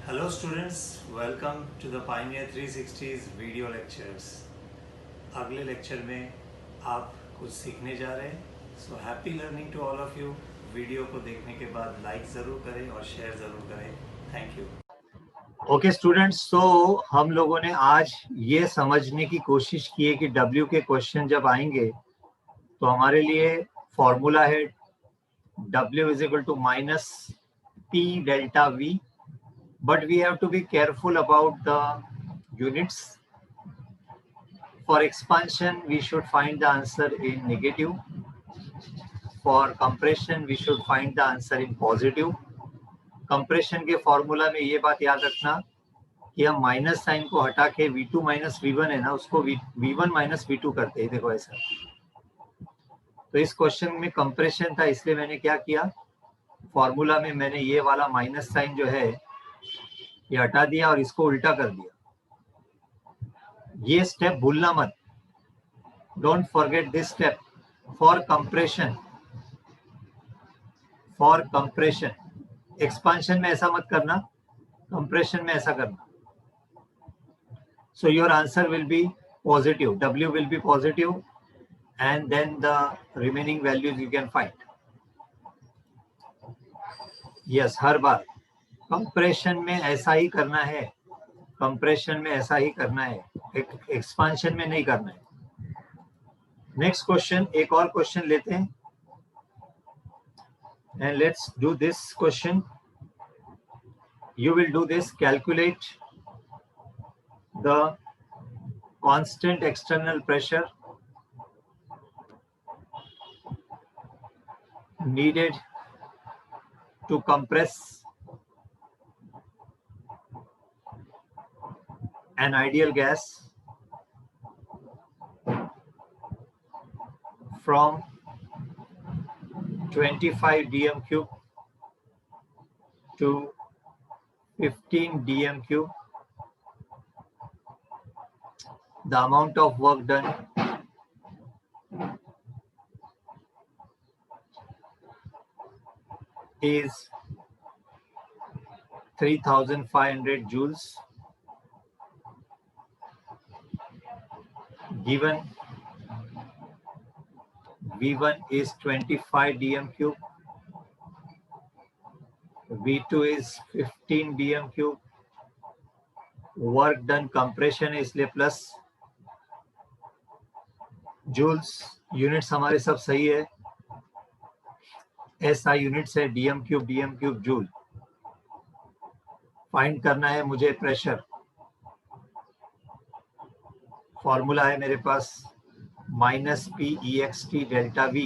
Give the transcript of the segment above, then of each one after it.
Hello students, welcome to the Pioneer 360's video lectures. अगले lecture में आप कुछ सीखने जा रहे हैं. So happy learning to all of you. Video को देखने के बाद लाइक ज़रूर करें और शेयर ज़रूर करें. Thank you. ओके स्टूडेंट्स, तो हम लोगों ने आज ये समझने की कोशिश की है कि W के क्वेश्चन जब आएंगे तो हमारे लिए फॉर्मूला है W is equal to minus P delta V. But we have to be careful about the units. For expansion, we should find the answer in negative. For compression, we should find the answer in positive. Compression के formula में ये बात याद रखना कि हम minus sign को हटा के V2 माइनस V1 है ना, उसको V1 माइनस V2 करते हैं. देखो ऐसा. तो इस क्वेश्चन में कंप्रेशन था, इसलिए मैंने क्या किया, फॉर्मूला में मैंने ये वाला माइनस साइन जो है ये हटा दिया और इसको उल्टा कर दिया. ये स्टेप भूलना मत. Don't forget this step. For compression, expansion में ऐसा मत करना, compression में ऐसा करना. So your answer will be positive. W will be positive, and then the remaining values you can find. Yes, her bar compression में ऐसा ही करना है. compression में ऐसा ही करना है, expansion में नहीं करना है. नेक्स्ट क्वेश्चन, एक और क्वेश्चन लेते हैं. And let's do this question. You will do this. Calculate the constant external pressure needed to compress an ideal gas from 25 dm cube to 15 dm cube. The amount of work done is 3500 joules. Given V1 is 25 dm cube, V2 is 15 dm cube. Work done compression है इसलिए plus. Joules units हमारे सब सही है. SI units है dm cube joule. Find करना है मुझे प्रेशर. फॉर्मूला है मेरे पास minus P EXT delta V.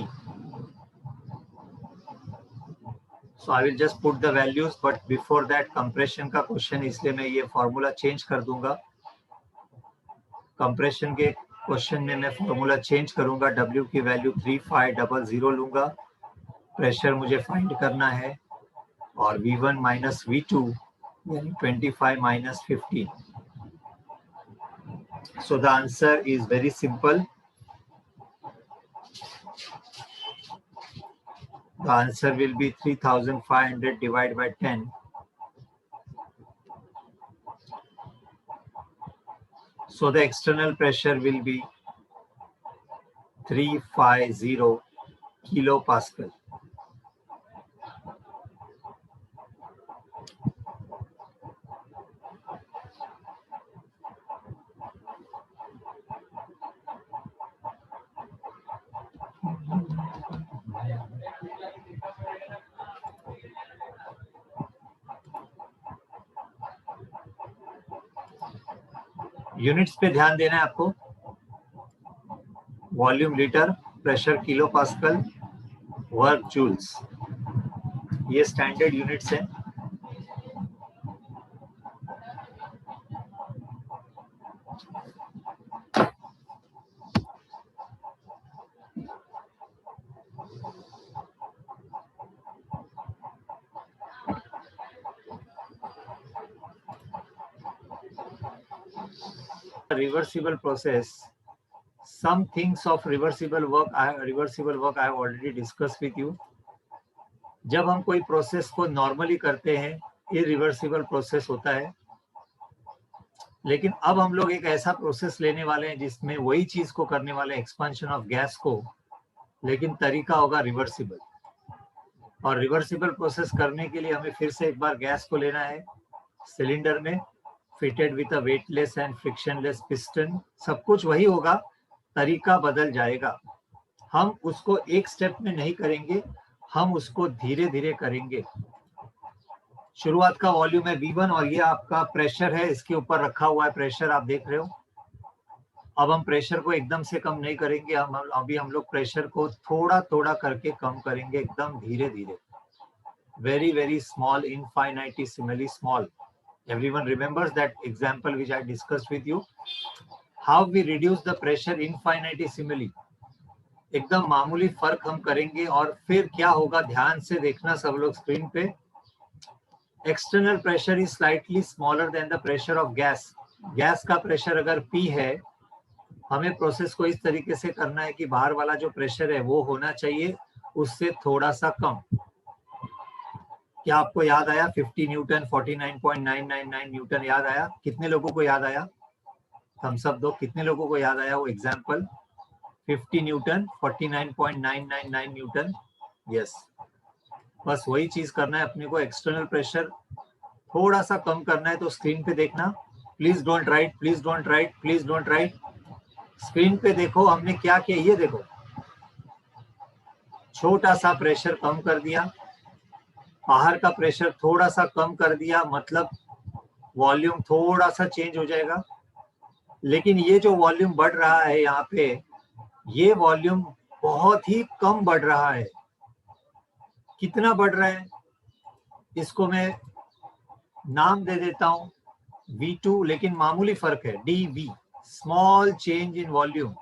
So I will just put the values, but before that compression का क्वेश्चन, इसलिए मैं ये फॉर्मूला चेंज कर दूंगा. कंप्रेशन के क्वेश्चन में मैं फॉर्मूला चेंज करूंगा. W की वैल्यू 3500 लूंगा. प्रेशर मुझे फाइंड करना है और V1 माइनस V2 यानी 25 minus 15. So the answer is very simple. The answer will be 3500 divided by 10. So the external pressure will be 350 kilopascal. Units पे ध्यान देना है आपको. Volume litre, pressure kilo pascal, work joules, ये standard units हैं. Reversible process. Some things of reversible work I have already discussed with you. जब हम कोई प्रोसेस को नॉर्मली करते हैं इरिवर्सिबल प्रोसेस होता है, लेकिन अब हम लोग एक ऐसा प्रोसेस लेने वाले हैं जिसमें वही चीज को करने वाले हैं, एक्सपेंशन ऑफ गैस को, लेकिन तरीका होगा रिवर्सिबल। और रिवर्सिबल प्रोसेस करने के लिए हमें फिर से एक बार गैस को लेना है सिलेंडर में, fitted with a weightless and frictionless piston. सब कुछ वही होगा, तरीका बदल जाएगा। हम उसको एक स्टेप में नहीं करेंगे, हम उसको धीरे धीरे करेंगे। शुरुआत का वॉल्यूम है V1 और ये आपका प्रेशर है, इसके ऊपर रखा हुआ है प्रेशर, आप देख रहे हो। अब हम प्रेशर को एकदम से कम नहीं करेंगे, हम लोग प्रेशर को थोड़ा थोड़ा करके कम करेंगे, एकदम धीरे धीरे, very very small, infinitesimally small. Everyone remembers that example which I discussed with you, how we reduce the pressure infinitesimally. एकदम मामूली फर्क हम करेंगे और फिर क्या होगा, ध्यान से देखना सब लोग स्क्रीन पे। External pressure is slightly smaller than the pressure of gas. Gas का प्रेशर अगर P है, हमें प्रोसेस को इस तरीके से करना है कि बाहर वाला जो प्रेशर है वो होना चाहिए उससे थोड़ा सा कम। क्या आपको याद आया 50 न्यूटन, 49.999 न्यूटन याद आया? कितने लोगों को याद आया? थम्स अप दो, कितने लोगों को याद आया वो एग्जांपल? 50 Newton, 49.999 Newton. यस, बस वही चीज करना है अपने को, एक्सटर्नल प्रेशर थोड़ा सा कम करना है। तो स्क्रीन पे देखना, please don't write, please don't write, please don't write. Screen पे देखो हमने क्या किया, ये देखो, छोटा सा प्रेशर कम कर दिया, बाहर का प्रेशर थोड़ा सा कम कर दिया, मतलब वॉल्यूम थोड़ा सा चेंज हो जाएगा। लेकिन ये जो वॉल्यूम बढ़ रहा है यहाँ पे, ये वॉल्यूम बहुत ही कम बढ़ रहा है। कितना बढ़ रहा है, इसको मैं नाम दे देता हूं V2, लेकिन मामूली फर्क है, DV, small change in volume.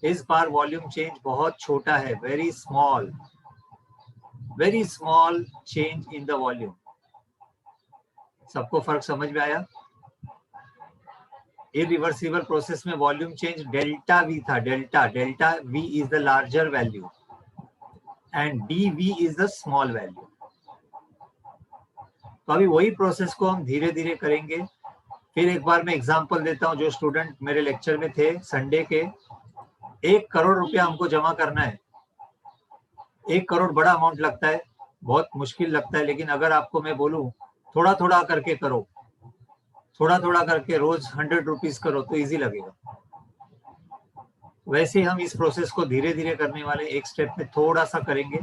इस बार वॉल्यूम चेंज बहुत छोटा है, very small change in the volume. सबको फर्क समझ में आया? इरिवर्सिबल प्रोसेस में वॉल्यूम चेंज डेल्टा V था, delta V is the larger value and DV is the small value. तो अभी वही प्रोसेस को हम धीरे धीरे करेंगे। फिर एक बार मैं एग्जांपल देता हूं, जो स्टूडेंट मेरे लेक्चर में थे संडे के, 1 करोड़ रुपया हमको जमा करना है। 1 करोड़ बड़ा अमाउंट लगता है, बहुत मुश्किल लगता है, लेकिन अगर आपको मैं बोलूं थोड़ा थोड़ा करके करो, थोड़ा थोड़ा करके रोज 100 रुपीज करो तो इजी लगेगा। वैसे हम इस प्रोसेस को धीरे धीरे करने वाले, एक स्टेप में थोड़ा सा करेंगे।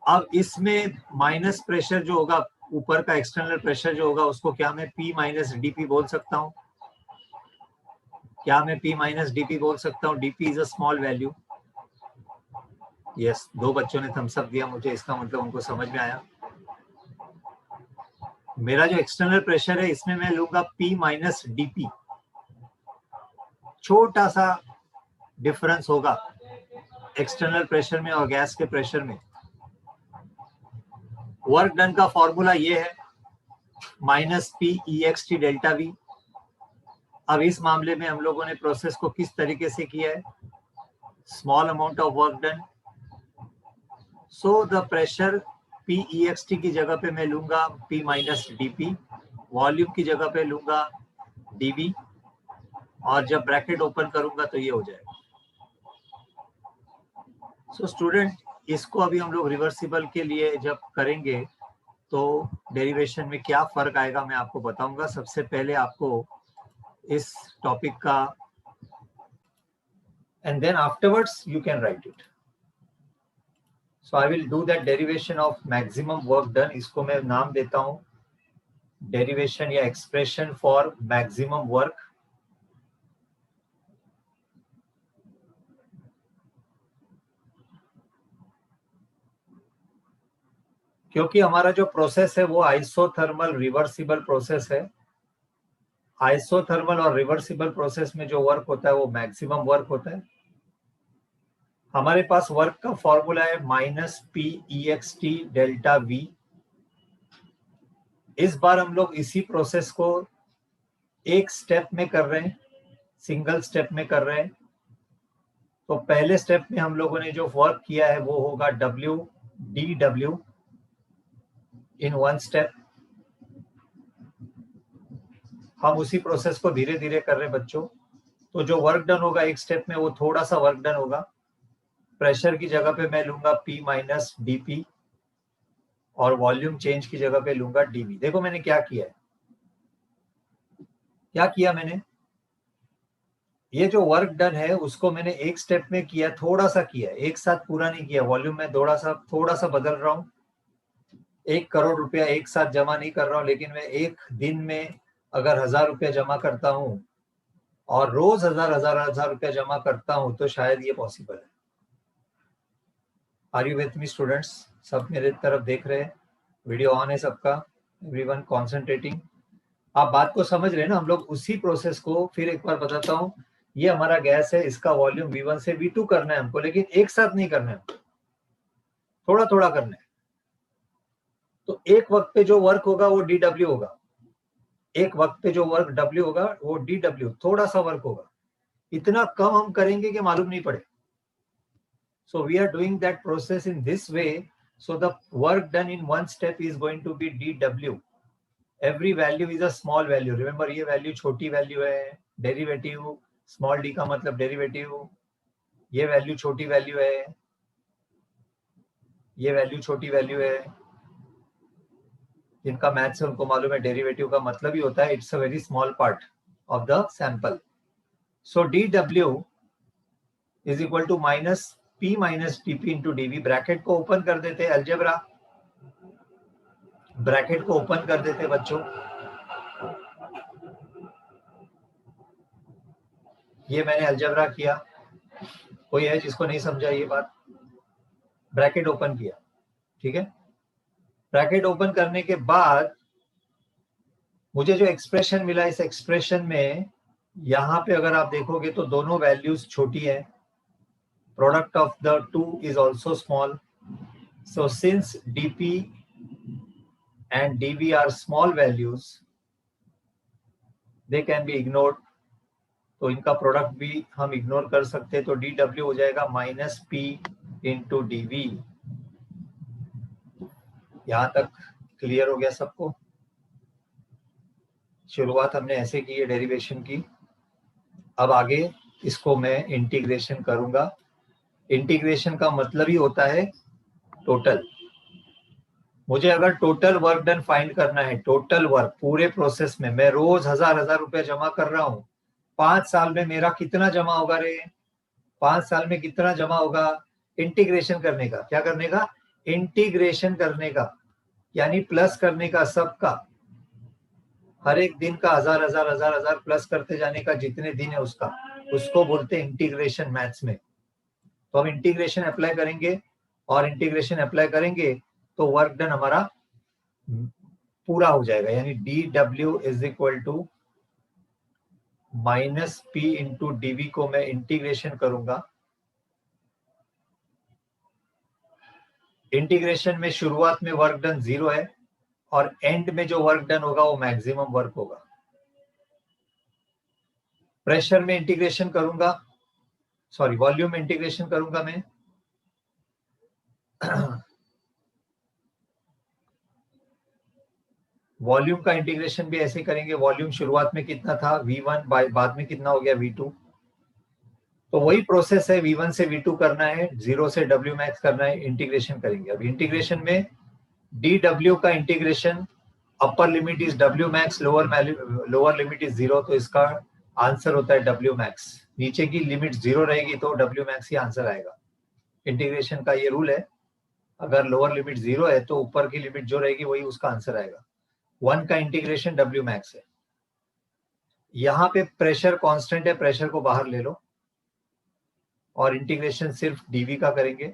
अब इसमें माइनस प्रेशर जो होगा, ऊपर का एक्सटर्नल प्रेशर जो होगा, उसको क्या मैं P माइनस DP बोल सकता हूँ? क्या मैं P माइनस DP बोल सकता हूँ? DP is a small value. Yes, 2 बच्चों ने थम्स अप दिया मुझे, इसका मतलब उनको समझ में आया। मेरा जो एक्सटर्नल प्रेशर है, इसमें मैं लूंगा P माइनस DP। छोटा सा डिफरेंस होगा एक्सटर्नल प्रेशर में और गैस के प्रेशर में। वर्क डन का फॉर्मूला ये है, minus P EXT delta V। अब इस मामले में हम लोगों ने प्रोसेस को किस तरीके से किया है? Small amount of work done, so the pressure P EXT की जगह पे मैं लूंगा P माइनस DP, वॉल्यूम की जगह पे लूंगा DV, और जब ब्रैकेट ओपन करूंगा तो ये हो जाएगा। सो स्टूडेंट, इसको अभी हम लोग रिवर्सिबल के लिए जब करेंगे तो डेरिवेशन में क्या फर्क आएगा मैं आपको बताऊंगा। सबसे पहले आपको इस टॉपिक का, and then afterwards you can write it. So I will do that derivation of maximum work done. इसको मैं नाम देता हूं डेरिवेशन या एक्सप्रेशन फॉर मैक्सिमम वर्क। क्योंकि हमारा जो प्रोसेस है वो आइसोथर्मल रिवर्सिबल प्रोसेस है। आइसोथर्मल और रिवर्सिबल प्रोसेस में जो वर्क होता है वो मैक्सिमम वर्क होता है। हमारे पास वर्क का फॉर्मूला है minus P EXT delta V। इस बार हम लोग इसी प्रोसेस को एक स्टेप में कर रहे हैं, सिंगल स्टेप में कर रहे हैं। तो पहले स्टेप में हम लोगों ने जो वर्क किया है वो होगा W DW इन 1 स्टेप। हम उसी प्रोसेस को धीरे धीरे कर रहे हैं बच्चों। तो जो वर्क डन होगा एक स्टेप में, वो थोड़ा सा वर्क डन होगा। प्रेशर की जगह पे मैं लूंगा P माइनस dP, और वॉल्यूम चेंज की जगह पे लूंगा dV। देखो मैंने क्या किया है, क्या किया मैंने, ये जो वर्क डन है उसको मैंने एक स्टेप में किया, थोड़ा सा किया, एक साथ पूरा नहीं किया। वॉल्यूम में थोड़ा सा बदल रहा हूँ। 1 करोड़ रुपया एक साथ जमा नहीं कर रहा हूँ, लेकिन मैं एक दिन में अगर 1000 रुपया जमा करता हूँ और रोज हजार रुपया जमा करता हूँ, तो शायद ये पॉसिबल है। Are you with me students? सब मेरे तरफ देख रहे हैं, वीडियो ऑन है सबका, एवरीवन कॉन्सेंट्रेटिंग। आप बात को समझ रहे हैं ना? हम लोग उसी प्रोसेस को फिर एक बार बताता हूँ। ये हमारा गैस है, इसका वॉल्यूम V1 से V2 करना है हमको, लेकिन एक साथ नहीं करना है, थोड़ा थोड़ा करना है। तो एक वक्त पे जो वर्क होगा वो dW होगा, एक वक्त पे जो वर्क W होगा वो dW, थोड़ा सा वर्क होगा। इतना कम हम करेंगे कि मालूम नहीं पड़े। So we are doing that process in this way. So the work done in one step is going to be dW. Every value is a small value. Remember, ये value छोटी value है, derivative small d का मतलब derivative, ये value छोटी value है, ये value छोटी value है। जिनका मैथ्स है उनको मालूम है डेरिवेटिव का मतलब ही होता है it's a very small part of the sample. So dW is equal to minus P minus dP into dV। Bracket को ओपन कर देते हैं, अलजेब्रा ब्रैकेट को ओपन कर देते बच्चों। ये मैंने अलजेब्रा किया, कोई है जिसको नहीं समझा ये बात? ब्रैकेट ओपन किया, ठीक है। ब्रैकेट ओपन करने के बाद मुझे जो एक्सप्रेशन मिला, इस एक्सप्रेशन में यहां पे अगर आप देखोगे तो दोनों वैल्यूज छोटी है, product of the two is also small. So since dP and dV are small values, they can be ignored। तो इनका प्रोडक्ट भी हम इग्नोर कर सकते हैं। तो dW हो जाएगा माइनस P इंटू dV। यहां तक क्लियर हो गया सबको? शुरुआत हमने ऐसे की है डेरिवेशन की। अब आगे इसको मैं इंटीग्रेशन करूंगा। इंटीग्रेशन का मतलब ही होता है टोटल। मुझे अगर टोटल वर्क डन फाइंड करना है, टोटल वर्क पूरे प्रोसेस में, मैं रोज हजार रुपया जमा कर रहा हूं, 5 साल में मेरा कितना जमा होगा रे? 5 साल में कितना जमा होगा? इंटीग्रेशन करने का, क्या करने का? इंटीग्रेशन करने का, यानी प्लस करने का सबका। हर एक दिन का हजार प्लस करते जाने का, जितने दिन है उसका, उसको बोलते हैं इंटीग्रेशन मैथ्स में। तो हम इंटीग्रेशन अप्लाई करेंगे, और इंटीग्रेशन अप्लाई करेंगे तो वर्क डन हमारा पूरा हो जाएगा। यानी dW is equal to minus P into dV को मैं इंटीग्रेशन करूंगा। इंटीग्रेशन में शुरुआत में वर्क डन 0 है, और एंड में जो वर्क डन होगा वो मैक्सिमम वर्क होगा। प्रेशर में इंटीग्रेशन करूंगा, सॉरी वॉल्यूम में इंटीग्रेशन करूंगा मैं। वॉल्यूम का इंटीग्रेशन भी ऐसे करेंगे। वॉल्यूम शुरुआत में कितना था V1, बाद में कितना हो गया V2। तो वही प्रोसेस है, V1 से V2 करना है, 0 से W मैक्स करना है, इंटीग्रेशन करेंगे। अब इंटीग्रेशन में dW का integration, upper limit is W max, lower limit is 0, तो इसका आंसर होता है W मैक्स। नीचे की लिमिट 0 रहेगी तो W मैक्स ही आंसर आएगा। इंटीग्रेशन का ये रूल है, अगर लोअर लिमिट 0 है तो ऊपर की लिमिट जो रहेगी वही उसका आंसर आएगा। 1 का इंटीग्रेशन W मैक्स है। यहाँ पे प्रेशर कांस्टेंट है, प्रेशर को बाहर ले लो, और इंटीग्रेशन सिर्फ dV का करेंगे।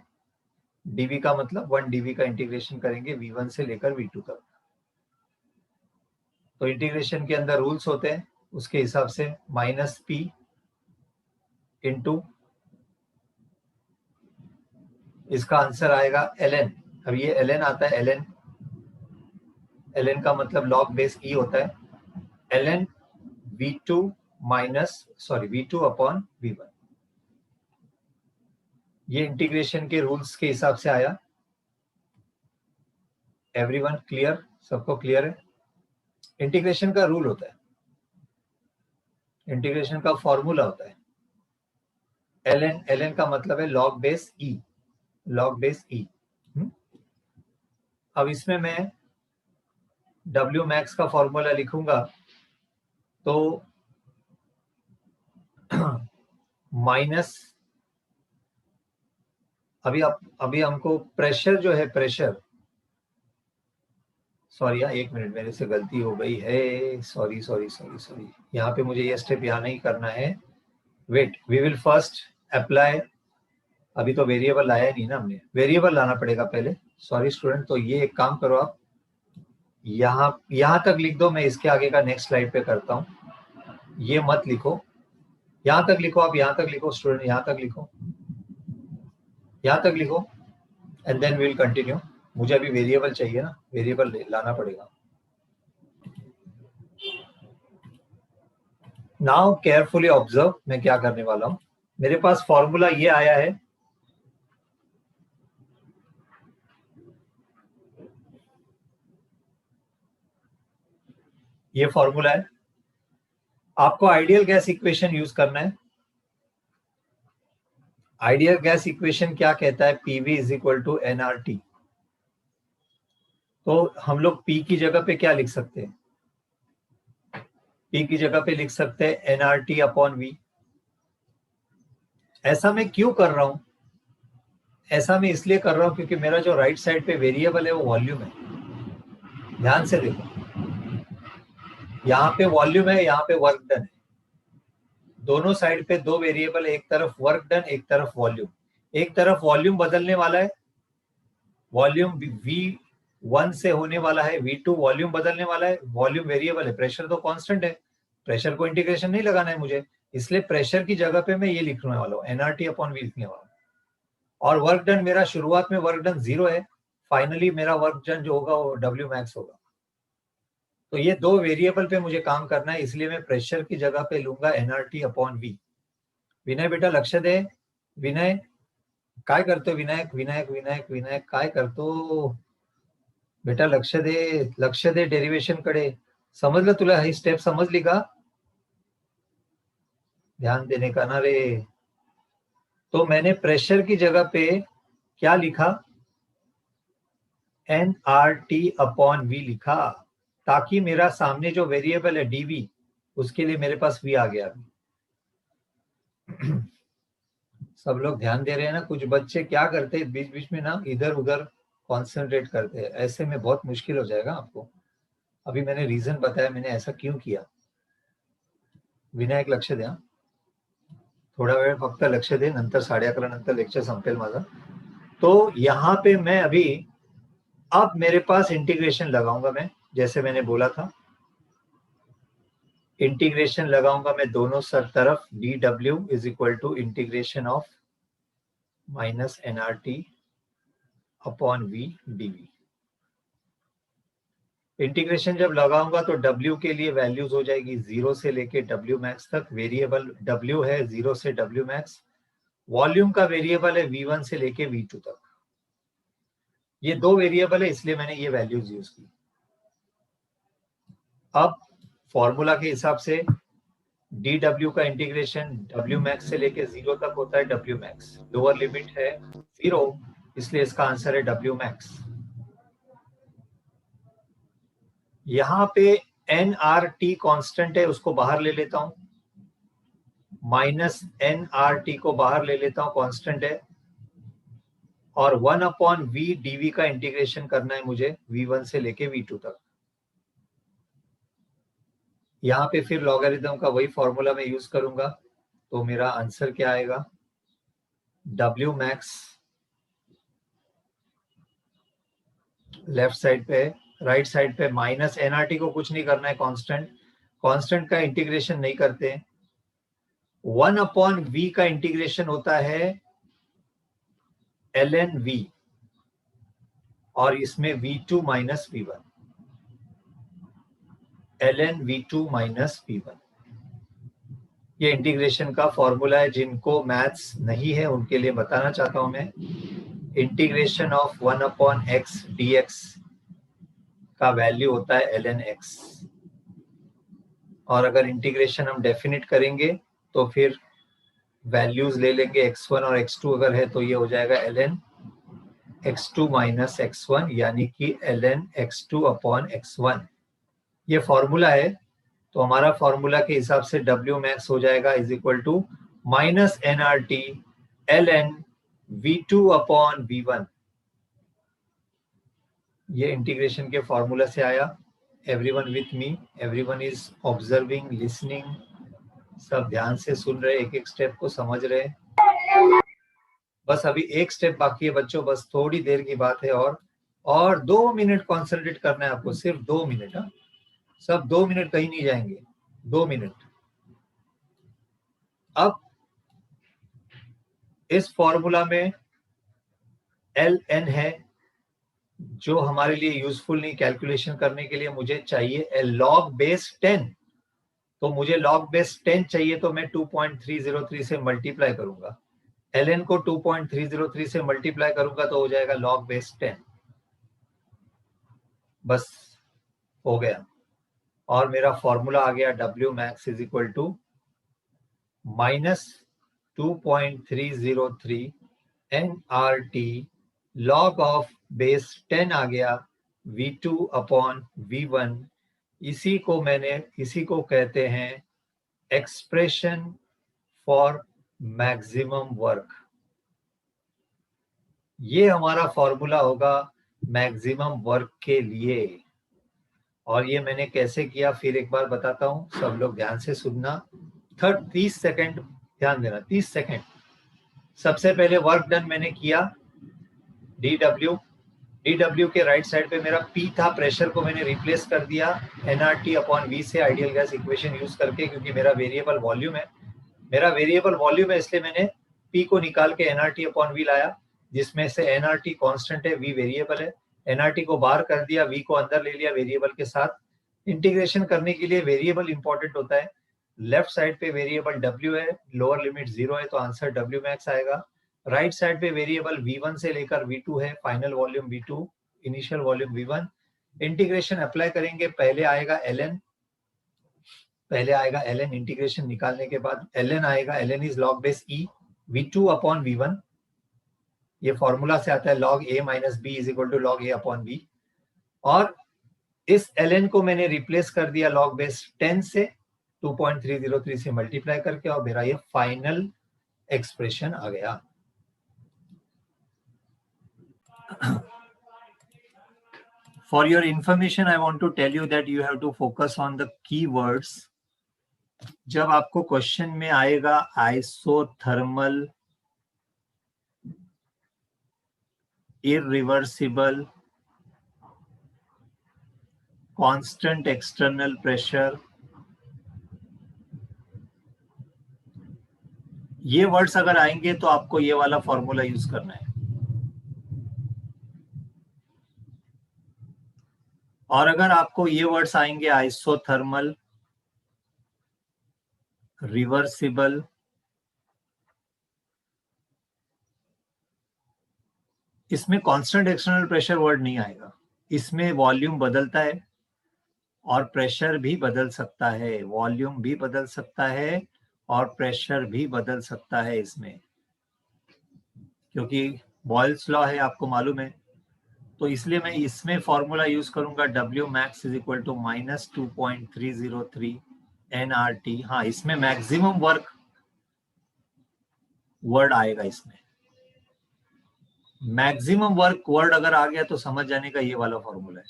dV का मतलब 1 dV का इंटीग्रेशन करेंगे V1 से लेकर V2 तक। तो इंटीग्रेशन के अंदर रूल्स होते हैं, उसके हिसाब से माइनस P इंटू, इसका आंसर आएगा ln। अब ये ln आता है, ln का मतलब लॉग बेस E होता है, ln V2 minus V2 upon V1। ये इंटीग्रेशन के रूल्स के हिसाब से आया। Everyone clear? सबको क्लियर है? इंटीग्रेशन का रूल होता है, इंटीग्रेशन का फॉर्मूला होता है ln का मतलब है log base e, log base e। अब इसमें मैं w मैक्स का फॉर्मूला लिखूंगा तो माइनस, अभी हमको प्रेशर जो है, प्रेशर, सॉरी यार एक मिनट, मेरे से गलती हो गई है, सॉरी सॉरी सॉरी सॉरी, यहाँ पे मुझे ये स्टेप यहाँ नहीं करना है। Wait, we will first apply, अभी तो वेरिएबल लाया नहीं ना हमने, वेरिएबल लाना पड़ेगा पहले। सॉरी स्टूडेंट, तो ये एक काम करो आप, यहाँ तक लिख दो, मैं इसके आगे का नेक्स्ट स्लाइड पे करता हूँ। ये मत लिखो, यहाँ तक लिखो, आप यहाँ तक लिखो स्टूडेंट, यहाँ तक लिखो, यहाँ तक लिखो, and then we will continue. मुझे अभी वेरिएबल चाहिए ना, वेरिएबल लाना पड़ेगा। नाउ केयरफुली ऑब्जर्व मैं क्या करने वाला हूं। मेरे पास फॉर्मूला ये आया है, ये फॉर्मूला है। आपको आइडियल गैस इक्वेशन यूज करना है। आइडियल गैस इक्वेशन क्या कहता है? PV is equal to NRT. तो हम लोग पी की जगह पे क्या लिख सकते हैं? पी की जगह पे लिख सकते हैं एनआरटी अपॉन वी। ऐसा मैं क्यों कर रहा हूं? ऐसा मैं इसलिए कर रहा हूं क्योंकि मेरा जो राइट साइड पे वेरिएबल है वो वॉल्यूम है। ध्यान से देखो, यहाँ पे वॉल्यूम है, यहाँ पे वर्क डन है। दोनों साइड पे दो वेरिएबल, एक तरफ वर्क डन, एक तरफ वॉल्यूम। एक तरफ वॉल्यूम बदलने वाला है, वॉल्यूम V1 से होने वाला है V2, वॉल्यूम बदलने वाला है, वॉल्यूम वेरिएबल है, प्रेशर तो कांस्टेंट है, प्रेशर को इंटीग्रेशन नहीं लगाना है मुझे, इसलिए प्रेशर की जगह पे मैं ये लिखने वाला हूँ, एनआरटी अपॉन वी लिखने वाला हूँ। और वर्क डन, मेरा शुरुआत में वर्क डन 0 है, फाइनली मेरा वर्क डन जो होगा वो W मैक्स होगा। तो ये दो वेरिएबल पे मुझे काम करना है, इसलिए मैं प्रेशर की जगह पे लूंगा एनआरटी अपॉन वी। विनय बेटा लक्ष दे, विनय काय करतो, विनायक विनायक विनायक विनायक काय करतो बेटा? लक्ष दे डेरिवेशन कडे। समजलं तुला? ही स्टेप समजली का? ध्यान देने का ना रे। तो मैंने प्रेशर की जगह पे क्या लिखा? N R T upon V लिखा, ताकि मेरा सामने जो वेरिएबल है डीवी, उसके लिए मेरे पास वी आ गया। सब लोग ध्यान दे रहे हैं ना? कुछ बच्चे क्या करते हैं बीच बीच में ना, इधर उधर कॉन्सेंट्रेट करते हैं, ऐसे में बहुत मुश्किल हो जाएगा आपको। अभी मैंने रीजन बताया मैंने ऐसा क्यों किया। विनायक लक्ष द्या, थोडा वेळ फक्त लक्ष दे, नंतर 11:30 नंतर लेक्चर संपेल माझा। तो यहाँ पे मैं अभी, अब मेरे पास इंटीग्रेशन लगाऊंगा मैं, जैसे मैंने बोला था, इंटीग्रेशन लगाऊंगा मैं दोनों तरफ, D W is equal to integration of minus NRT upon V DV. Integration जब लगाऊंगा तो W के लिए वैल्यूज हो जाएगी 0 से लेके W मैक्स तक। वेरिएबल W है 0 से W मैक्स, वॉल्यूम का वेरिएबल है V1 से लेके V2 तक। ये दो वेरिएबल है, इसलिए मैंने ये वैल्यूज यूज की। अब फॉर्मूला के हिसाब से dW का इंटीग्रेशन W मैक्स से लेके 0 तक होता है W मैक्स, लोअर लिमिट है 0, इसलिए इसका आंसर है W मैक्स। यहाँ पे nRT कांस्टेंट है, उसको बाहर ले लेता हूं, माइनस nRT को बाहर ले लेता हूं, कांस्टेंट है, और 1 अपॉन वी डीवी का इंटीग्रेशन करना है मुझे V1 से लेके V2 तक। यहाँ पे फिर लॉगरिथम का वही फॉर्मूला मैं यूज करूंगा, तो मेरा आंसर क्या आएगा? W मैक्स लेफ्ट साइड पे, राइट साइड पे माइनस एनआरटी को कुछ नहीं करना है, कांस्टेंट, कांस्टेंट का इंटीग्रेशन नहीं करते हैं। 1 अपॉन वी का इंटीग्रेशन होता है ln v, और इसमें v2 minus v1, ln v2 minus v1। ये इंटीग्रेशन का फॉर्मूला है, जिनको मैथ्स नहीं है उनके लिए बताना चाहता हूं मैं। Integration of 1 upon x dx का वैल्यू होता है ln x, और अगर इंटीग्रेशन हम डेफिनेट करेंगे तो फिर वैल्यूज ले लेंगे x1 और x2 अगर है तो ये हो जाएगा ln x2 माइनस x1 यानी कि ln x2 अपॉन x1। ये फॉर्मूला है, तो हमारा फॉर्मूला के हिसाब से W मैक्स हो जाएगा is equal to minus nRT ln V2 upon V1। ये इंटीग्रेशन के फॉर्मूला से आया। Everyone with me, everyone is observing, listening, सब ध्यान से सुन रहे, एक एक स्टेप को समझ रहे। बस अभी एक स्टेप बाकी है बच्चों, बस थोड़ी देर की बात है और 2 मिनट कॉन्सेंट्रेट करना है आपको, सिर्फ 2 मिनट। हाँ, सब 2 मिनट कहीं नहीं जाएंगे, 2 मिनट। अब इस फॉर्मूला में ln है जो हमारे लिए यूजफुल नहीं, कैलकुलेशन करने के लिए मुझे चाहिए log बेस 10। तो मुझे log बेस 10 चाहिए, तो मैं 2.303 से मल्टीप्लाई करूंगा। ln को 2.303 से मल्टीप्लाई करूंगा तो हो जाएगा log बेस 10। बस हो गया, और मेरा फॉर्मूला आ गया W max is equal to minus 2.303 nRT log of base 10 आ गया V2 अपॉन V1। इसी को कहते हैं एक्सप्रेशन फॉर मैक्सिमम वर्क। ये हमारा फॉर्मूला होगा मैक्सिमम वर्क के लिए। और ये मैंने कैसे किया फिर एक बार बताता हूं, सब लोग ध्यान से सुनना। 30 सेकेंड ध्यान देना, 30 सेकेंड। सबसे पहले वर्क डन मैंने किया DW के राइट साइड पे मेरा P था, प्रेशर को मैंने रिप्लेस कर दिया nRT अपॉन V से, आइडियल गैस इक्वेशन यूज करके, क्योंकि मेरा वेरिएबल वॉल्यूम है इसलिए मैंने P को निकाल के nRT अपॉन V लाया, जिसमें से nRT कांस्टेंट है, V वेरिएबल है। nRT को बाहर कर दिया, V को अंदर ले लिया वेरिएबल के साथ। इंटीग्रेशन करने के लिए वेरिएबल इंपॉर्टेंट होता है। लेफ्ट साइड पे वेरिएबल W है, लोअर लिमिट 0 है, तो आंसर W मैक्स आएगा। राइट साइड पे वेरिएबल V1 से लेकर V2 है, final volume V2, initial volume V1। Integration apply करेंगे, पहले आएगा ln, इंटीग्रेशन निकालने के बाद ln आएगा, ln is log base E V2 upon V1। ये फॉर्मूला से आता है log A minus B is equal to log A upon B। और इस ln को मैंने रिप्लेस कर दिया log बेस 10 से, 2.303 से मल्टीप्लाई करके, और मेरा ये फाइनल एक्सप्रेशन आ गया। For your information, I want to tell you that you have to focus on the keywords. जब आपको क्वेश्चन में आएगा isothermal, irreversible, constant external pressure, ये वर्ड्स अगर आएंगे तो आपको ये वाला फॉर्मूला यूज करना है। और अगर आपको ये वर्ड्स आएंगे आइसोथर्मल, रिवर्सिबल, इसमें कांस्टेंट एक्सटर्नल प्रेशर वर्ड नहीं आएगा। इसमें वॉल्यूम बदलता है और प्रेशर भी बदल सकता है, वॉल्यूम भी बदल सकता है और प्रेशर भी बदल सकता है इसमें, क्योंकि बॉयल्स लॉ है, आपको मालूम है। तो इसलिए मैं इसमें फॉर्मूला यूज करूंगा W max is equal to minus 2.303 nRT। हाँ, इसमें मैक्सिमम वर्क वर्ड आएगा। इसमें मैक्सिमम वर्क वर्ड अगर आ गया तो समझ जाने का ये वाला फॉर्मूला है।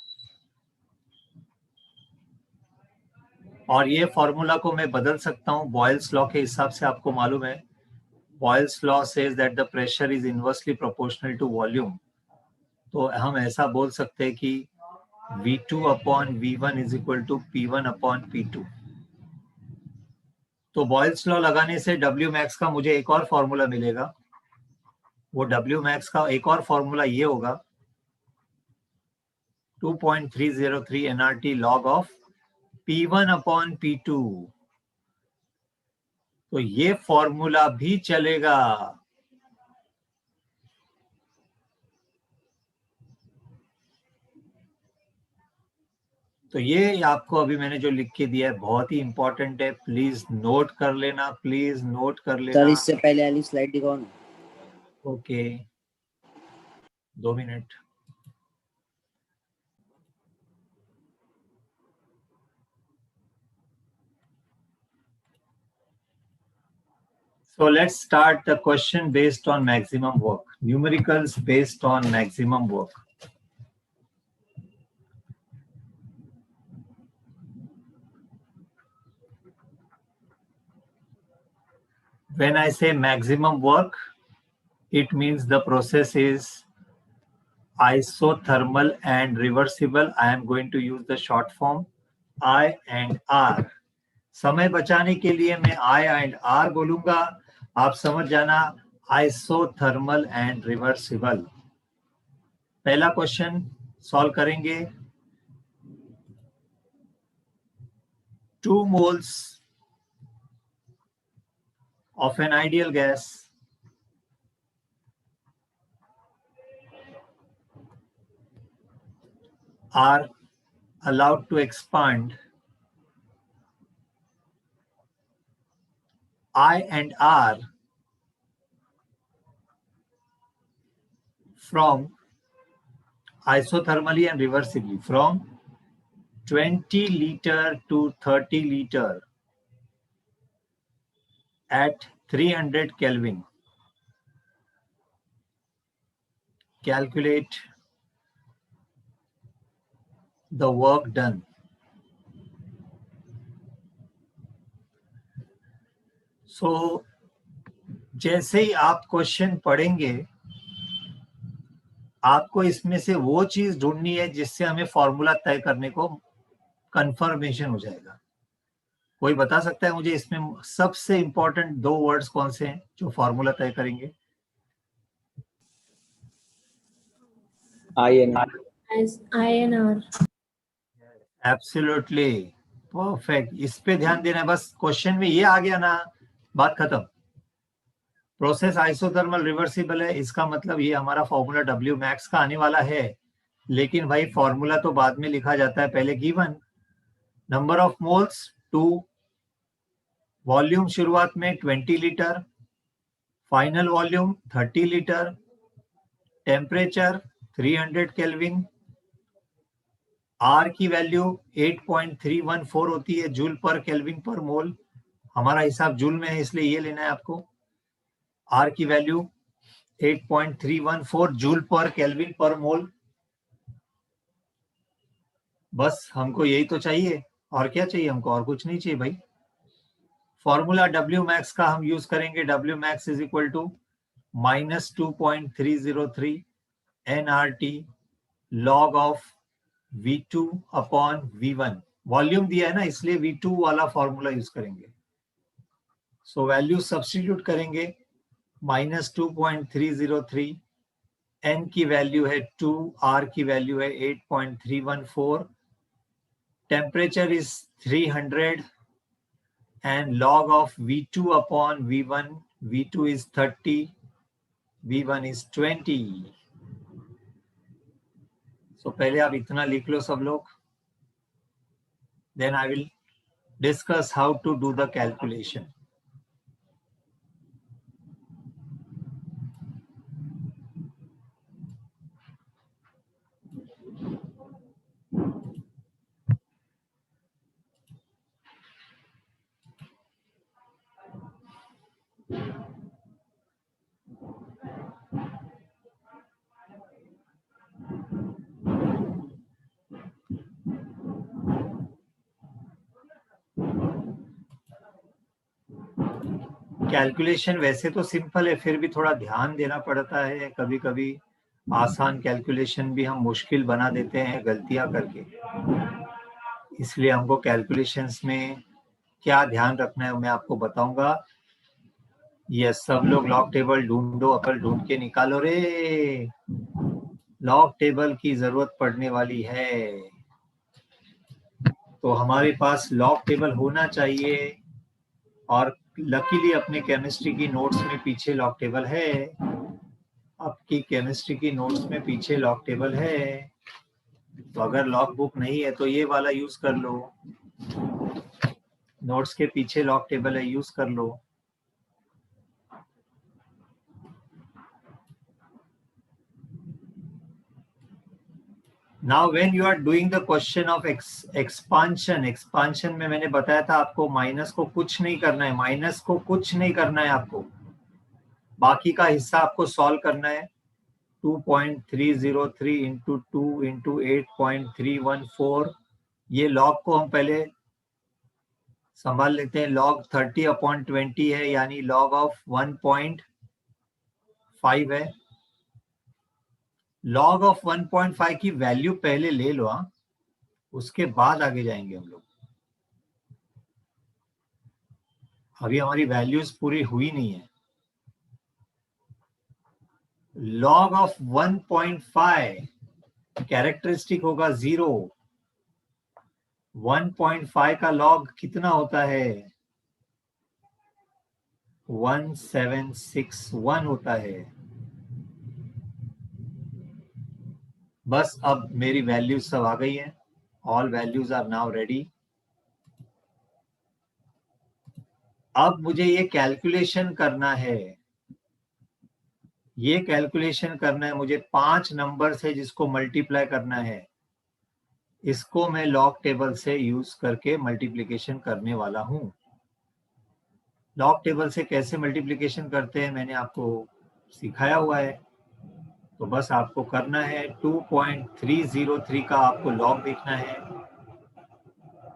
और ये फॉर्मूला को मैं बदल सकता हूँ बॉयल्स लॉ के हिसाब से। आपको मालूम है Boyle's law says that the pressure is inversely proportional to volume. तो हम ऐसा बोल सकते हैं कि V2 upon V1 is equal to P1 upon P2। तो बॉयल्स लॉ लगाने से W मैक्स का मुझे एक और फॉर्मूला मिलेगा। वो W मैक्स का एक और फॉर्मूला ये होगा 2.303 nRT log of P1 upon P2। तो ये फॉर्मूला भी चलेगा। तो ये आपको अभी मैंने जो लिख के दिया है बहुत ही इंपॉर्टेंट है, प्लीज नोट कर लेना, प्लीज नोट कर सर लेना। इससे पहले वाली स्लाइड दिखाओ ना। Okay, 2 minute. So let's start the question based on maximum work. Numericals based on maximum work. When I say maximum work, it means the process is isothermal and reversible. I am going to use the short form I and R. समय बचाने के लिए मैं I and R बोलूंगा, आप समझ जाना isothermal and reversible. पहला क्वेश्चन सॉल्व करेंगे। 2 moles of an ideal gas are allowed to expand I and R from isothermally and reversibly from 20 liter to 30 liter at 300 Kelvin. Calculate the work done. So, जैसे ही आप question पढ़ेंगे आपको इसमें से वो चीज ढूंढनी है जिससे हमें फॉर्मूला तय करने को कंफर्मेशन हो जाएगा। कोई बता सकता है मुझे इसमें सबसे इंपॉर्टेंट 2 वर्ड्स कौन से हैं जो फॉर्मूला तय करेंगे? INR. Absolutely perfect. इस पे ध्यान देना है, बस क्वेश्चन में ये आ गया ना, बात खत्म। प्रोसेस आइसोथर्मल रिवर्सिबल है, इसका मतलब ये हमारा फॉर्मूला W मैक्स का आने वाला है। लेकिन भाई फॉर्मूला तो बाद में लिखा जाता है, पहले given number of moles 2, volume शुरुआत में 20 लीटर, फाइनल वॉल्यूम 30 लीटर, टेम्परेचर 300 केल्विन, आर की वैल्यू 8.314 होती है जूल पर केल्विन पर मोल। हमारा हिसाब जूल में है इसलिए ये लेना है आपको। आर की value 8.314 joule per kelvin per मोल। बस हमको यही तो चाहिए, और क्या चाहिए हमको? और कुछ नहीं चाहिए भाई। फॉर्मूला W मैक्स का हम यूज करेंगे। W max is equal to -2.303 nRT log of V2 upon V1। Volume दिया है ना इसलिए V2 वाला फॉर्मूला यूज करेंगे। सो वैल्यू सब्स्टिट्यूट करेंगे, -2.303, n की वैल्यू है 2, r की वैल्यू है 8.314, temperature is 300 and log of V2 upon V1, V2 is 30, V1 is 20. So पहले आप इतना लिख लो सब लोग, then I will discuss how to do the calculation. Calculation वैसे तो सिंपल है, फिर भी थोड़ा ध्यान देना पड़ता है। कभी कभी आसान कैलकुलेशन भी हम मुश्किल बना देते हैं गलतियां करके, इसलिए हमको कैलकुलेशंस में क्या ध्यान रखना है मैं आपको बताऊंगा। ये सब लोग लॉग टेबल ढूंढो, अकल ढूंढ के निकालो रे, लॉग टेबल की जरूरत पड़ने वाली है। तो हमारे पास लॉग टेबल होना चाहिए, और लकीली अपने केमिस्ट्री की नोट्स में पीछे लॉग टेबल है। आपकी केमिस्ट्री की नोट्स में पीछे लॉग टेबल है। तो अगर लॉग बुक नहीं है तो ये वाला यूज कर लो, नोट्स के पीछे लॉग टेबल है, यूज कर लो। Now when you are doing the question of expansion में मैंने बताया था आपको माइनस को कुछ नहीं करना है, माइनस को कुछ नहीं करना है आपको, बाकी का हिस्सा आपको सॉल्व करना है। 2.303 इंटू 2 इंटू 8.314, ये लॉग को हम पहले संभाल लेते हैं। लॉग 30/20 है, यानी लॉग ऑफ 1.5 है। लॉग ऑफ 1.5 की वैल्यू पहले ले लो, उसके बाद आगे जाएंगे हम लोग। अभी हमारी वैल्यूज पूरी हुई नहीं है। लॉग ऑफ 1.5 कैरेक्टरिस्टिक होगा 0। 1.5 का लॉग कितना होता है? 1761 होता है। बस अब मेरी वैल्यूज सब आ गई है। All values are now ready. अब मुझे ये कैलकुलेशन करना है, ये कैलकुलेशन करना है मुझे 5 नंबर से जिसको मल्टीप्लाई करना है। इसको मैं लॉग टेबल से यूज करके मल्टीप्लिकेशन करने वाला हूं। लॉग टेबल से कैसे मल्टीप्लिकेशन करते हैं मैंने आपको सिखाया हुआ है। तो बस आपको करना है 2.303 का आपको लॉग देखना है।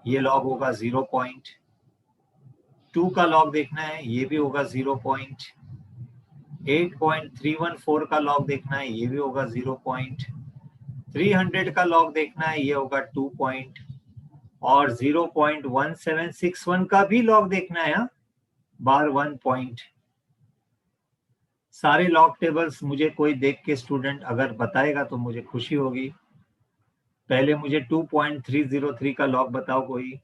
ये लॉग होगा 0.2 का लॉग देखना है, ये भी होगा 0.8.314 का लॉग देखना है, ये भी होगा 0.300 का लॉग देखना है, ये होगा 2 पॉइंट, और 0.1761 का भी लॉग देखना है, बार 1 पॉइंट। सारे लॉग टेबल्स मुझे कोई देख के स्टूडेंट अगर बताएगा तो मुझे खुशी होगी। पहले मुझे 2.303 का लॉग बताओ कोई।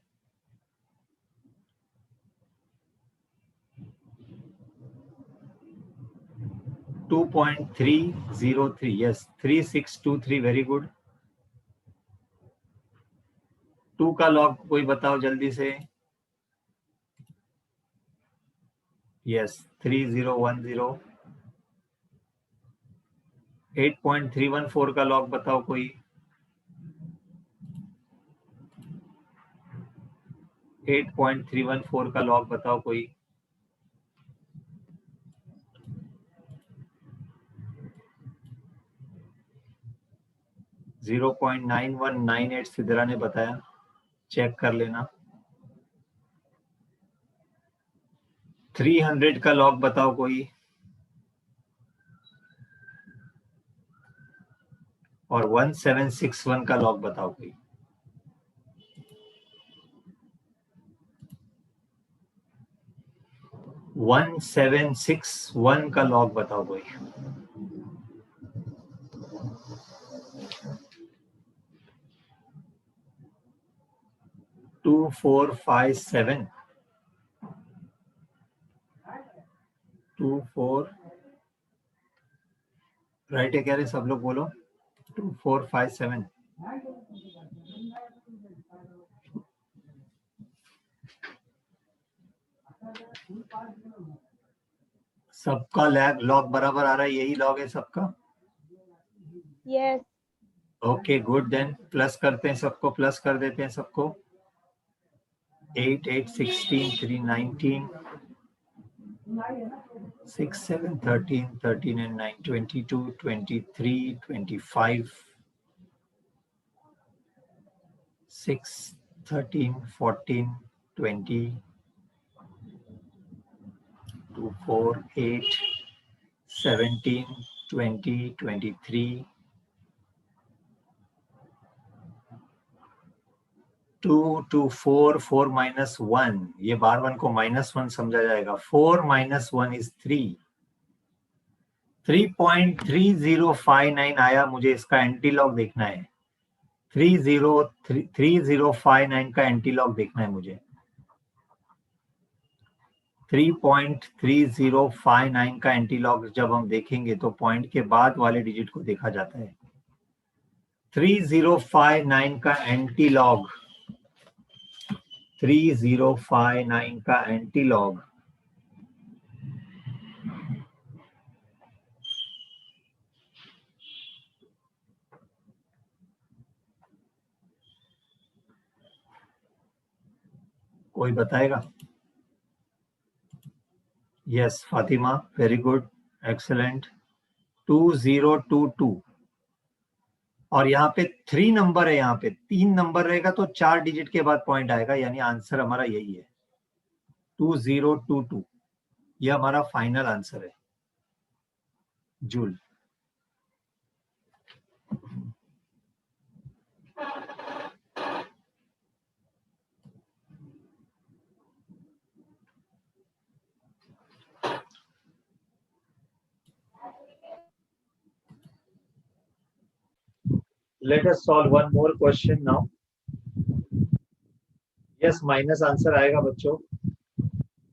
To 2.303, yes 3623, very good. 2 का लॉग कोई बताओ जल्दी से। यस 3010। 8.314 का लॉग बताओ कोई। 8.314 का लॉग बताओ कोई। 0.9198 सिद्धरा ने बताया, चेक कर लेना। 300 का लॉग बताओ कोई, और 1761 का लॉग बताओ कोई। वन 1761 का लॉग बताओ कोई। 2457, 24 राइट है, कह रहे सब लोग बोलो। 2457। सबका लॉग बराबर आ रहा है, यही लॉग है सबका। Yes. Okay good, then plus करते हैं सबको, प्लस कर देते हैं सबको। 8 8 16 3 19 6 7 13 13 and 9 22 23 25 6 13 14 20 2 4 8 17 20 23 2 2 4 4 माइनस 1, ये बार 1 को -1 समझा जाएगा। 4 माइनस 1 इज 3। 3.3059 आया, मुझे इसका एंटीलॉग देखना है। 3059 का एंटीलॉग देखना है मुझे। 3.3059 का एंटीलॉग जब हम देखेंगे तो पॉइंट के बाद वाले डिजिट को देखा जाता है। 3059 का एंटीलॉग, 3059 का एंटीलॉग कोई बताएगा? Yes Fatima, very good, excellent. 2022 और यहाँ पे 3 नंबर है, यहाँ पे 3 नंबर रहेगा तो 4 डिजिट के बाद पॉइंट आएगा, यानी आंसर हमारा यही है 2022। यह हमारा फाइनल आंसर है joule. Let us solve one more question now. Yes, minus answer आएगा बच्चों,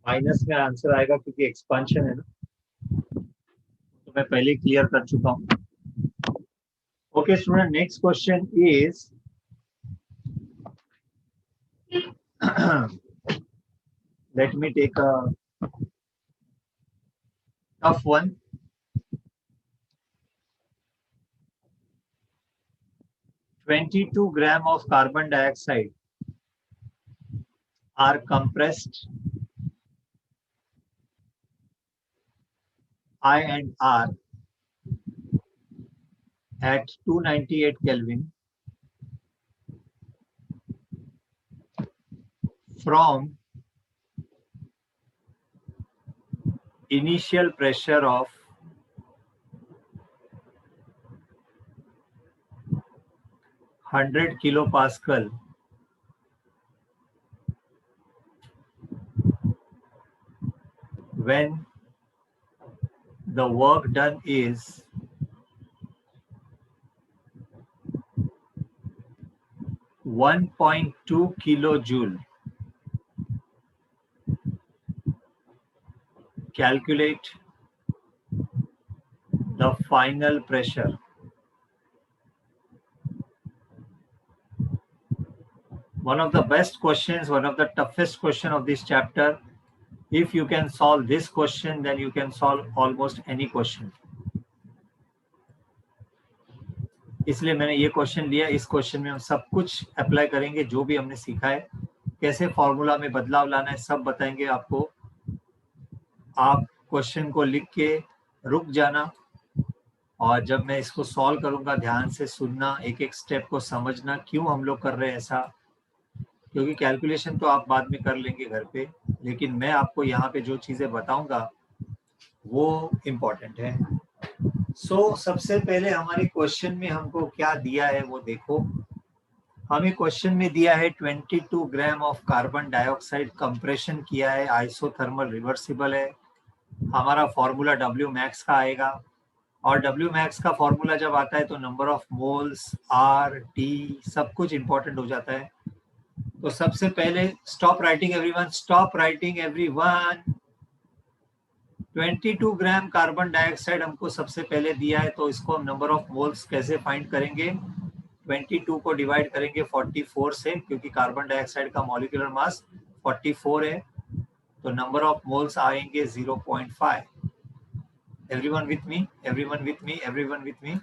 माइनस में आंसर आएगा क्योंकि एक्सपांशन है ना, तो मैं पहले क्लियर कर चुका हूं। Okay student, next question is let me take a tough one. (22 grams of carbon dioxide are compressed I and R at 298 Kelvin from initial pressure of 100 kilopascal when the work done is 1.2 kilojoule. Calculate the final pressure. One of the best questions, one of the toughest question of this chapter. If you can solve this question, then you can solve almost any question. इसलिए मैंने ये question लिया। इस question में हम सब कुछ apply करेंगे, जो भी हमने सीखा है, कैसे फॉर्मूला में बदलाव लाना है, सब बताएंगे आपको। आप क्वेश्चन को लिख के रुक जाना, और जब मैं इसको सॉल्व करूंगा ध्यान से सुनना, एक एक स्टेप को समझना, क्यों हम लोग कर रहे हैं ऐसा, क्योंकि कैलकुलेशन तो आप बाद में कर लेंगे घर पे, लेकिन मैं आपको यहाँ पे जो चीजें बताऊंगा वो इम्पोर्टेंट है। सबसे पहले हमारे क्वेश्चन में हमको क्या दिया है वो देखो। हमें क्वेश्चन में दिया है 22 gram of carbon dioxide compression किया है, आइसोथर्मल रिवर्सिबल है। हमारा फॉर्मूला W मैक्स का आएगा, और W मैक्स का फॉर्मूला जब आता है तो number of moles, R, T सब कुछ इंपॉर्टेंट हो जाता है। तो सबसे पहले stop writing everyone, stop writing everyone. 22 gram carbon dioxide हमको सबसे पहले दिया है, तो इसको हम नंबर ऑफ मोल्स कैसे फाइंड करेंगे? 22 को डिवाइड करेंगे 44 से, क्योंकि कार्बन डाइऑक्साइड का मॉलिक्यूलर मास 44 है, तो नंबर ऑफ मोल्स आएंगे 0.5। Everyone with me, everyone with me, everyone with मी।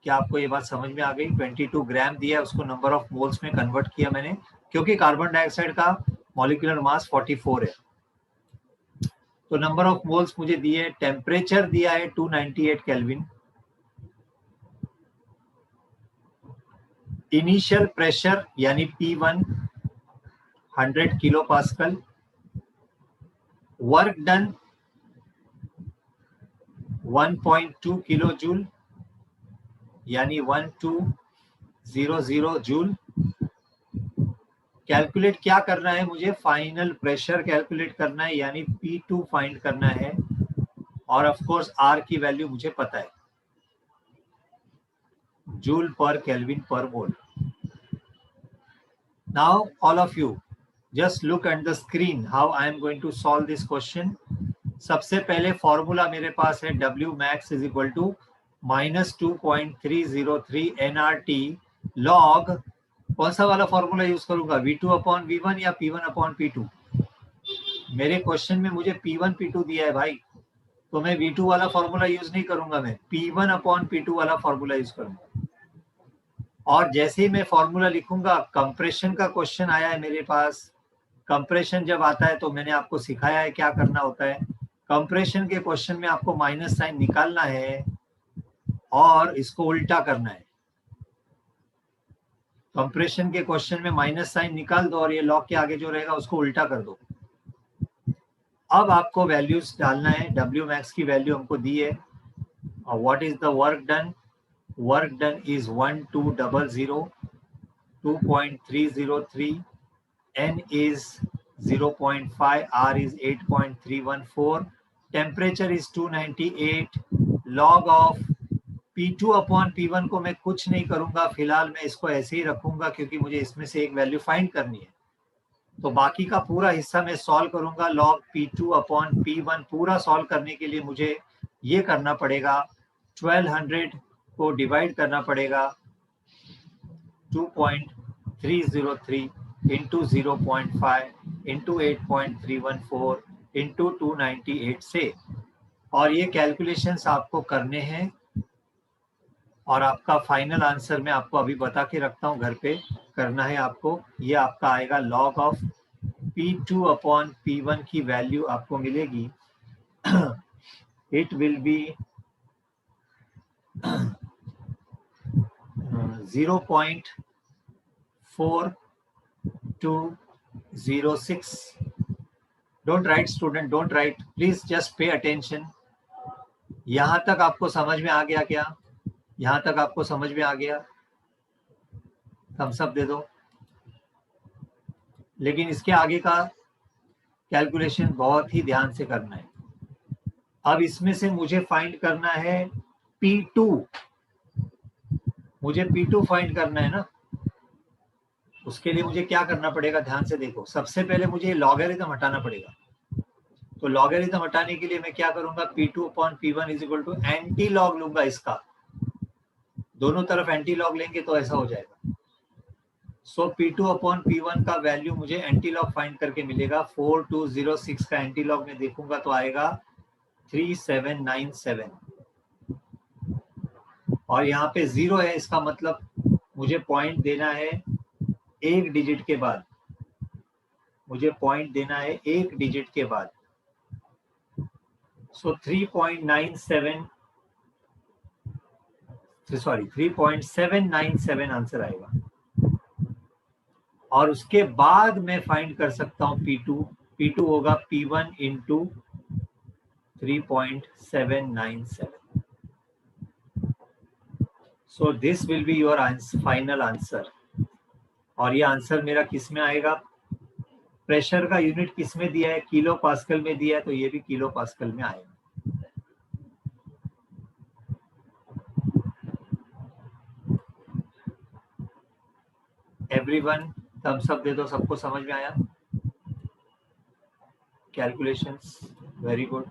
क्या आपको ये बात समझ में आ गई? 22 ग्राम दिया है, उसको नंबर ऑफ मोल्स में कन्वर्ट किया मैंने, क्योंकि कार्बन डाइऑक्साइड का मॉलिक्यूलर मास 44 है। तो नंबर ऑफ मोल्स मुझे दिए, टेम्परेचर दिया है 298 केल्विन, इनिशियल प्रेशर यानी P1 100 kilo pascal, work done 1.2 kilo joule यानी 1200 जूल। कैलकुलेट क्या करना है मुझे? फाइनल प्रेशर कैलकुलेट करना है, यानी P2 फाइंड करना है, और ऑफ कोर्स R की वैल्यू मुझे पता है, joule per kelvin per mole. Now all of you just look at the screen how I am going to solve this question. सबसे पहले फॉर्मूला मेरे पास है W max is equal to -2.303 nRT log कौन सा वाला फॉर्मूला यूज करूंगा, V2/V1 या P1/P2? मेरे क्वेश्चन में मुझे P1 P2 दिया है भाई, तो मैं V2 वाला फॉर्मूला यूज नहीं करूंगा, मैं P1/P2 वाला फॉर्मूला यूज करूंगा। और जैसे ही मैं फॉर्मूला लिखूंगा, कंप्रेशन का क्वेश्चन आया है मेरे पास, कंप्रेशन जब आता है तो मैंने आपको सिखाया है क्या करना होता है। कंप्रेशन के क्वेश्चन में आपको माइनस साइन निकालना है और इसको उल्टा करना है। कंप्रेशन के क्वेश्चन में माइनस साइन निकाल दो और ये लॉग के आगे जो रहेगा उसको उल्टा कर दो। अब आपको वैल्यूज डालना है, डब्ल्यू मैक्स की वैल्यू हमको दी है। और what is the work done? Work done is 1200, 2.303, n is 0.5, r is 8.314, temperature is 298, log of P2/P1 को मैं कुछ नहीं करूंगा, फिलहाल मैं इसको ऐसे ही रखूंगा क्योंकि मुझे इसमें से एक वैल्यू फाइंड करनी है। तो बाकी का पूरा हिस्सा मैं सॉल्व करूंगा। log P2/P1 पूरा सॉल्व करने के लिए मुझे ये करना पड़ेगा, 1200 को डिवाइड करना पड़ेगा 2.303 इंटू 0.5 इंटू 8.314 इंटू 298 से, और ये कैलकुलेशंस आपको करने हैं। और आपका फाइनल आंसर मैं आपको अभी बता के रखता हूँ, घर पे करना है आपको। ये आपका आएगा log ऑफ P2/P1 की वैल्यू आपको मिलेगी, it will be 0.4206। Don't write student, don't write, please just pay attention. यहां तक आपको समझ में आ गया क्या? यहां तक आपको समझ में आ गया? थम्स अप दे दो। लेकिन इसके आगे का कैलकुलेशन बहुत ही ध्यान से करना है। अब इसमें से मुझे फाइंड करना है P2, मुझे P2 फाइंड करना है ना। उसके लिए मुझे क्या करना पड़ेगा, ध्यान से देखो। सबसे पहले मुझे लॉगरिथम हटाना पड़ेगा। तो लॉगरिथम हटाने के लिए मैं क्या करूंगा, P2/P1 is equal to antilog लूंगा इसका। दोनों तरफ एंटी लॉग लेंगे तो ऐसा हो जाएगा। सो P2/P1 का वैल्यू मुझे एंटी लॉग फाइंड करके मिलेगा। 4206 का एंटी लॉग में देखूंगा तो आएगा 3797, और यहाँ पे 0 है, इसका मतलब मुझे पॉइंट देना है एक डिजिट के बाद, मुझे पॉइंट देना है एक डिजिट के बाद। सो 3.797 आंसर आएगा। और उसके बाद मैं फाइंड कर सकता हूं P2 होगा P1 into 3.797। So this will be your final answer. और ये आंसर मेरा किस में आएगा? प्रेशर का यूनिट किस में दिया है? किलो पास्कल में दिया है, तो ये भी किलो पास्कल में आएगा। एवरीवन थम्स अप दे दो, सबको समझ में आया? Calculations very good.